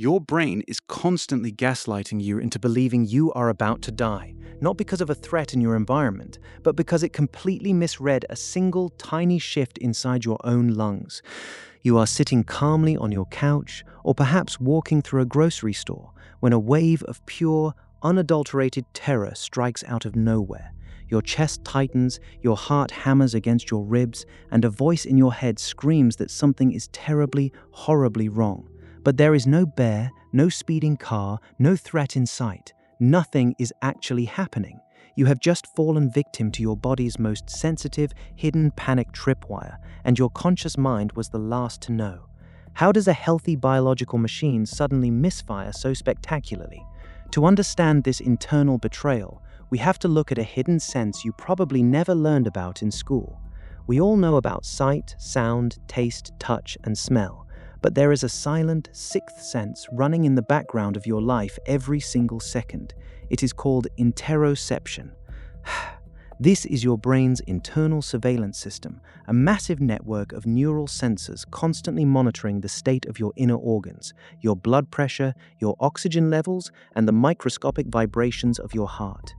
Your brain is constantly gaslighting you into believing you are about to die, not because of a threat in your environment, but because it completely misread a single tiny shift inside your own lungs. You are sitting calmly on your couch, or perhaps walking through a grocery store, when a wave of pure, unadulterated terror strikes out of nowhere. Your chest tightens, your heart hammers against your ribs, and a voice in your head screams that something is terribly, horribly wrong. But there is no bear, no speeding car, no threat in sight. Nothing is actually happening. You have just fallen victim to your body's most sensitive, hidden panic tripwire, and your conscious mind was the last to know. How does a healthy biological machine suddenly misfire so spectacularly? To understand this internal betrayal, we have to look at a hidden sense you probably never learned about in school. We all know about sight, sound, taste, touch, and smell. But there is a silent, sixth sense running in the background of your life every single second. It is called interoception. This is your brain's internal surveillance system, a massive network of neural sensors constantly monitoring the state of your inner organs, your blood pressure, your oxygen levels, and the microscopic vibrations of your heart.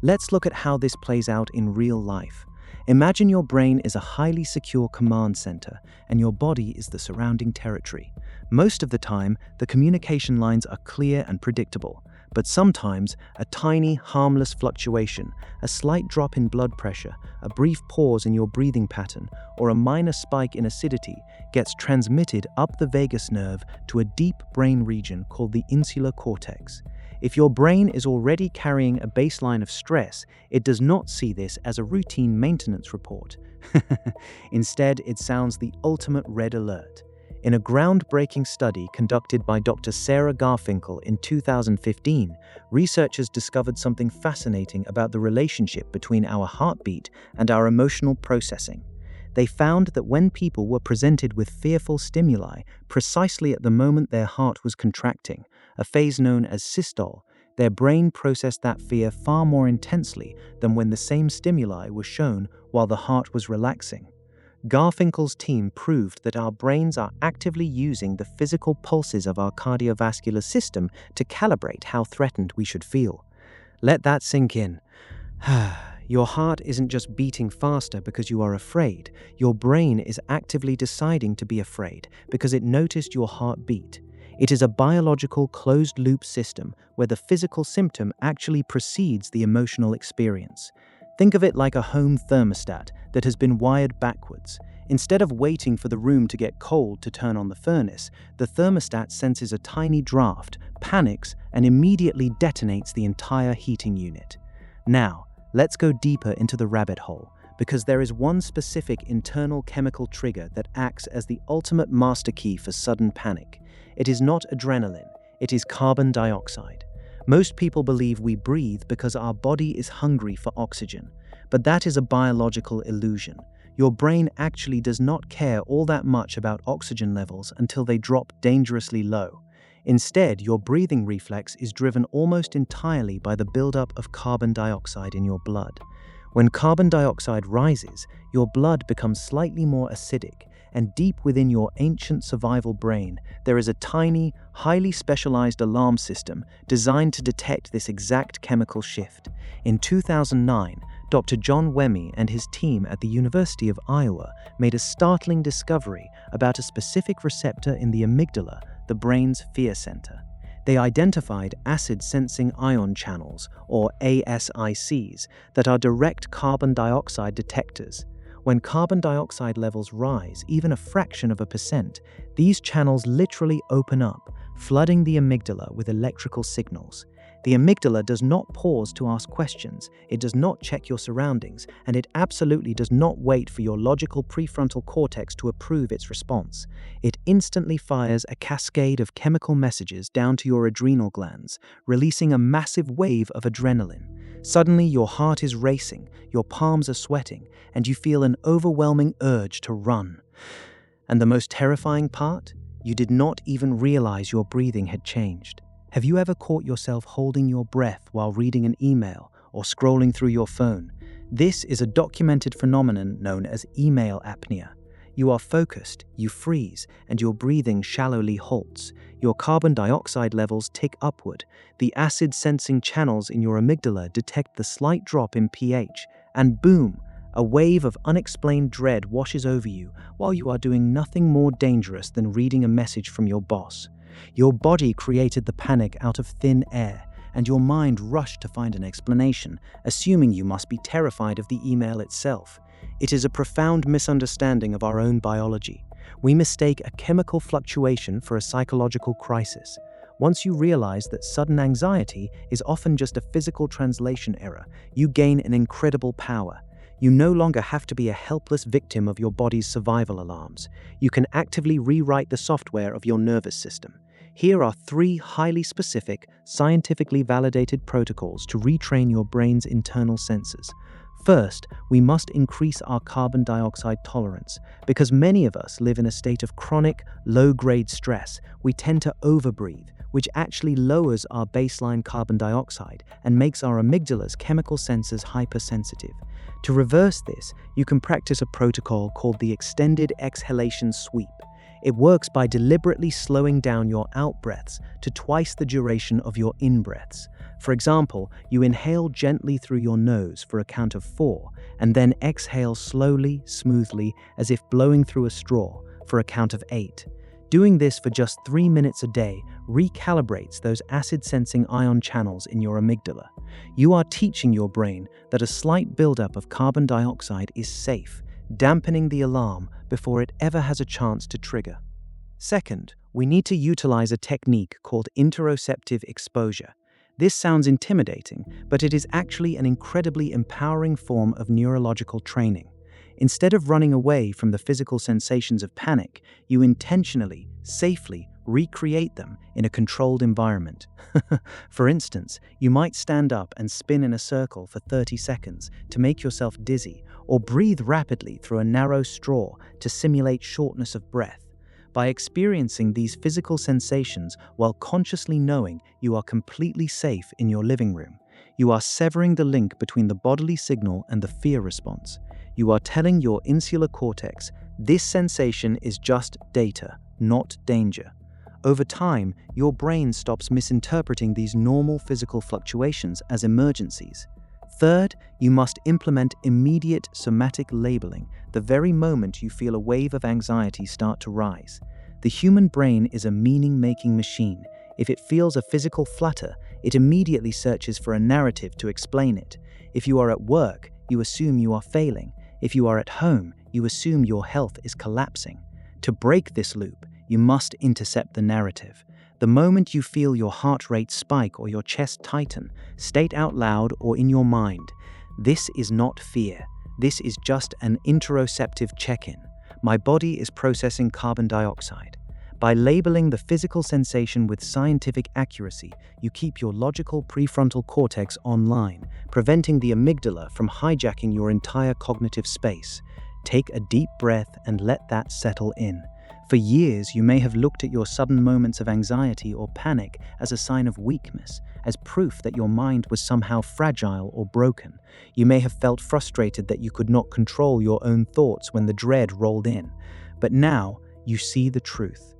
Let's look at how this plays out in real life. Imagine your brain is a highly secure command center, and your body is the surrounding territory. Most of the time, the communication lines are clear and predictable, but sometimes a tiny, harmless fluctuation, a slight drop in blood pressure, a brief pause in your breathing pattern, or a minor spike in acidity gets transmitted up the vagus nerve to a deep brain region called the insular cortex. If your brain is already carrying a baseline of stress, it does not see this as a routine maintenance report. Instead, it sounds the ultimate red alert. In a groundbreaking study conducted by Dr. Sarah Garfinkel in 2015, researchers discovered something fascinating about the relationship between our heartbeat and our emotional processing. They found that when people were presented with fearful stimuli precisely at the moment their heart was contracting, a phase known as systole, their brain processed that fear far more intensely than when the same stimuli was shown while the heart was relaxing. Garfinkel's team proved that our brains are actively using the physical pulses of our cardiovascular system to calibrate how threatened we should feel. Let that sink in. Your heart isn't just beating faster because you are afraid. Your brain is actively deciding to be afraid because it noticed your heartbeat. It is a biological closed-loop system where the physical symptom actually precedes the emotional experience. Think of it like a home thermostat that has been wired backwards. Instead of waiting for the room to get cold to turn on the furnace, the thermostat senses a tiny draft, panics, and immediately detonates the entire heating unit. Now, let's go deeper into the rabbit hole, because there is one specific internal chemical trigger that acts as the ultimate master key for sudden panic. It is not adrenaline, it is carbon dioxide. Most people believe we breathe because our body is hungry for oxygen, but that is a biological illusion. Your brain actually does not care all that much about oxygen levels until they drop dangerously low. Instead, your breathing reflex is driven almost entirely by the buildup of carbon dioxide in your blood. When carbon dioxide rises, your blood becomes slightly more acidic, and deep within your ancient survival brain, there is a tiny, highly specialized alarm system designed to detect this exact chemical shift. In 2009, Dr. John Wemme and his team at the University of Iowa made a startling discovery about a specific receptor in the amygdala, the brain's fear center. They identified acid-sensing ion channels, or ASICs, that are direct carbon dioxide detectors. When carbon dioxide levels rise even a fraction of a percent, these channels literally open up, flooding the amygdala with electrical signals. The amygdala does not pause to ask questions, it does not check your surroundings, and it absolutely does not wait for your logical prefrontal cortex to approve its response. It instantly fires a cascade of chemical messages down to your adrenal glands, releasing a massive wave of adrenaline. Suddenly, your heart is racing, your palms are sweating, and you feel an overwhelming urge to run. And the most terrifying part? You did not even realize your breathing had changed. Have you ever caught yourself holding your breath while reading an email or scrolling through your phone? This is a documented phenomenon known as email apnea. You are focused, you freeze, and your breathing shallowly halts. Your carbon dioxide levels tick upward. The acid-sensing channels in your amygdala detect the slight drop in pH, and boom, a wave of unexplained dread washes over you while you are doing nothing more dangerous than reading a message from your boss. Your body created the panic out of thin air, and your mind rushed to find an explanation, assuming you must be terrified of the email itself. It is a profound misunderstanding of our own biology. We mistake a chemical fluctuation for a psychological crisis. Once you realize that sudden anxiety is often just a physical translation error, you gain an incredible power. You no longer have to be a helpless victim of your body's survival alarms. You can actively rewrite the software of your nervous system. Here are 3 highly specific, scientifically validated protocols to retrain your brain's internal senses. First, we must increase our carbon dioxide tolerance. Because many of us live in a state of chronic, low-grade stress, we tend to overbreathe, which actually lowers our baseline carbon dioxide and makes our amygdala's chemical sensors hypersensitive. To reverse this, you can practice a protocol called the extended exhalation sweep. It works by deliberately slowing down your out-breaths to twice the duration of your in-breaths. For example, you inhale gently through your nose for a count of 4, and then exhale slowly, smoothly, as if blowing through a straw, for a count of 8. Doing this for just 3 minutes a day recalibrates those acid-sensing ion channels in your amygdala. You are teaching your brain that a slight buildup of carbon dioxide is safe, dampening the alarm before it ever has a chance to trigger. Second, we need to utilize a technique called interoceptive exposure. This sounds intimidating, but it is actually an incredibly empowering form of neurological training. Instead of running away from the physical sensations of panic, you intentionally, safely recreate them in a controlled environment. For instance, you might stand up and spin in a circle for 30 seconds to make yourself dizzy, or breathe rapidly through a narrow straw to simulate shortness of breath. By experiencing these physical sensations while consciously knowing you are completely safe in your living room, you are severing the link between the bodily signal and the fear response. You are telling your insular cortex, this sensation is just data, not danger. Over time, your brain stops misinterpreting these normal physical fluctuations as emergencies. Third, you must implement immediate somatic labeling the very moment you feel a wave of anxiety start to rise. The human brain is a meaning-making machine. If it feels a physical flutter, it immediately searches for a narrative to explain it. If you are at work, you assume you are failing. If you are at home, you assume your health is collapsing. To break this loop, you must intercept the narrative. The moment you feel your heart rate spike or your chest tighten, state out loud or in your mind, "This is not fear. This is just an interoceptive check-in. My body is processing carbon dioxide." By labeling the physical sensation with scientific accuracy, you keep your logical prefrontal cortex online, preventing the amygdala from hijacking your entire cognitive space. Take a deep breath and let that settle in. For years, you may have looked at your sudden moments of anxiety or panic as a sign of weakness, as proof that your mind was somehow fragile or broken. You may have felt frustrated that you could not control your own thoughts when the dread rolled in. But now, you see the truth.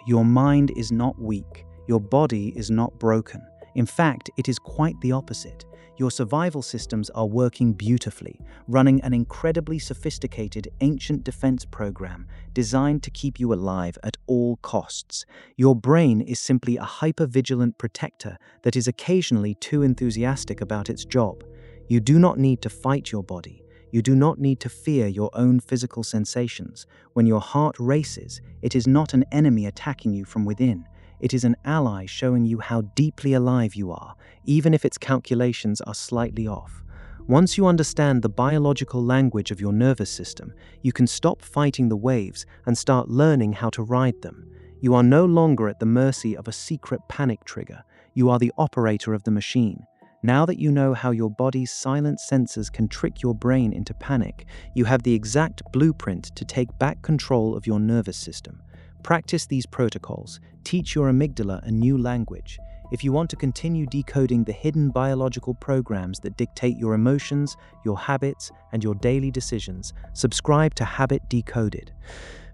Your mind is not weak. Your body is not broken. In fact, it is quite the opposite. Your survival systems are working beautifully, running an incredibly sophisticated ancient defense program designed to keep you alive at all costs. Your brain is simply a hyper-vigilant protector that is occasionally too enthusiastic about its job. You do not need to fight your body. You do not need to fear your own physical sensations. When your heart races, it is not an enemy attacking you from within. It is an ally showing you how deeply alive you are, even if its calculations are slightly off. Once you understand the biological language of your nervous system, you can stop fighting the waves and start learning how to ride them. You are no longer at the mercy of a secret panic trigger. You are the operator of the machine. Now that you know how your body's silent sensors can trick your brain into panic, you have the exact blueprint to take back control of your nervous system. Practice these protocols. Teach your amygdala a new language. If you want to continue decoding the hidden biological programs that dictate your emotions, your habits, and your daily decisions, subscribe to Habit Decoded.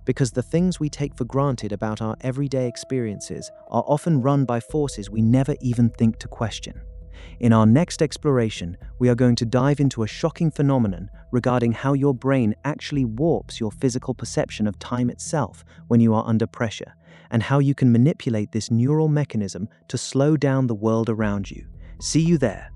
Because the things we take for granted about our everyday experiences are often run by forces we never even think to question. In our next exploration, we are going to dive into a shocking phenomenon regarding how your brain actually warps your physical perception of time itself when you are under pressure, and how you can manipulate this neural mechanism to slow down the world around you. See you there.